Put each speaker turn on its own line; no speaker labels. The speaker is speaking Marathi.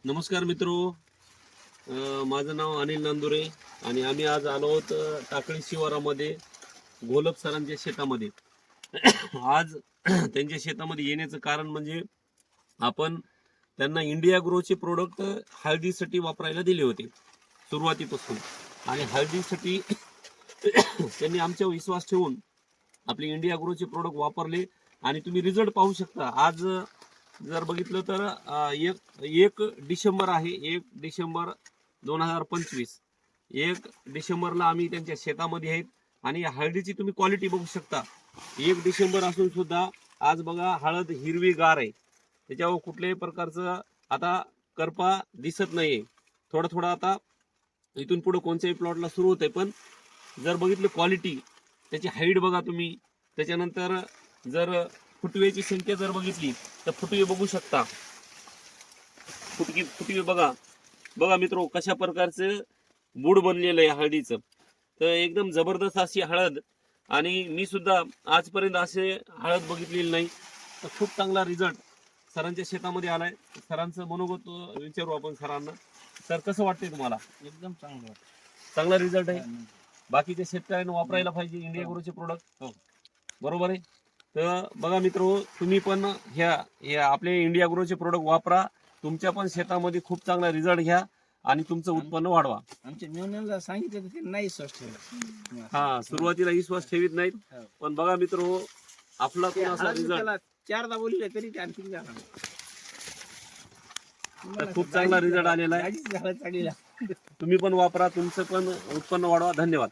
नमस्कार मित्रो, माझं नाव अनिल नांदुरे आणि आम्ही आज आलो आहोत टाकळी शिवारामध्ये गोलप सरांच्या शेतामध्ये. आज त्यांच्या शेतामध्ये येण्याचं कारण म्हणजे आपण त्यांना इंडिया ग्रोचे प्रोडक्ट हळदीसाठी वापरायला दिले होते सुरुवातीपासून. आणि हळदीसाठी त्यांनी आमच्यावर विश्वास ठेवून आपले इंडिया ग्रोचे प्रोडक्ट वापरले आणि तुम्ही रिझल्ट पाहू शकता. आज जर बघितलं तर एक डिसेंबर आहे, 1 डिसेंबर 2025. 1 डिसेंबरला आम्ही त्यांच्या शेतामध्ये आहेत आणि हळदीची तुम्ही क्वालिटी बघू शकता. 1 डिसेंबर असून सुद्धा आज बघा हळद हिरवीगार आहे, त्याच्यावर कुठल्याही प्रकारचं आता करपा दिसत नाहीये. थोडा थोडा आता इथून पुढे कोणत्याही प्लॉटला सुरू होतंय, पण जर बघितलं क्वालिटी, त्याची हाईट बघा तुम्ही. त्याच्यानंतर जर फुटवेची संख्या जर बघितली तर फुटवे बघू शकता. फुटवे बघा बघा मित्रो, कशा प्रकारचं बूड बनलेलं आहे हळदीचं. तर एकदम जबरदस्त अशी हळद, आणि मी सुद्धा आजपर्यंत असे हळद बघितलेली नाही. तर खूप चांगला रिझल्ट सरांच्या शेतामध्ये आलाय. सरांचं मनोगत विचारू आपण सरांना. सर, कसं वाटतंय तुम्हाला?
एकदम चांगलं
चांगला रिझल्ट आहे. बाकीच्या शेतकऱ्यांना वापरायला पाहिजे इंडिया ग्रोचे प्रोडक्ट.
हो.
बरोबर आहे. तर बघा मित्रो, तुम्ही पण ह्या आपले इंडिया ग्रोचे प्रोडक्ट वापरा. तुमच्या पण शेतामध्ये खूप चांगला रिझल्ट घ्या आणि तुमचं उत्पन्न वाढवा.
आमच्या मेवण्याला सांगितलं तर ते नाही स्वस्त ठेवलं.
हा, सुरुवातीला विश्वास ठेवीत नाहीत,
हो.
पण बघा मित्रो, आपला
ते
पण असा
हळद मी
रिझल्ट.
त्याला 4दा बोलले तरी ते आणखी झाला नाही.
तर खूप चांगला रिझल्ट आलेला आहे.
भाजीची हळद चांगली लागते.
तुम्ही पण वापरा, तुमचं पण उत्पन्न वाढवा. धन्यवाद.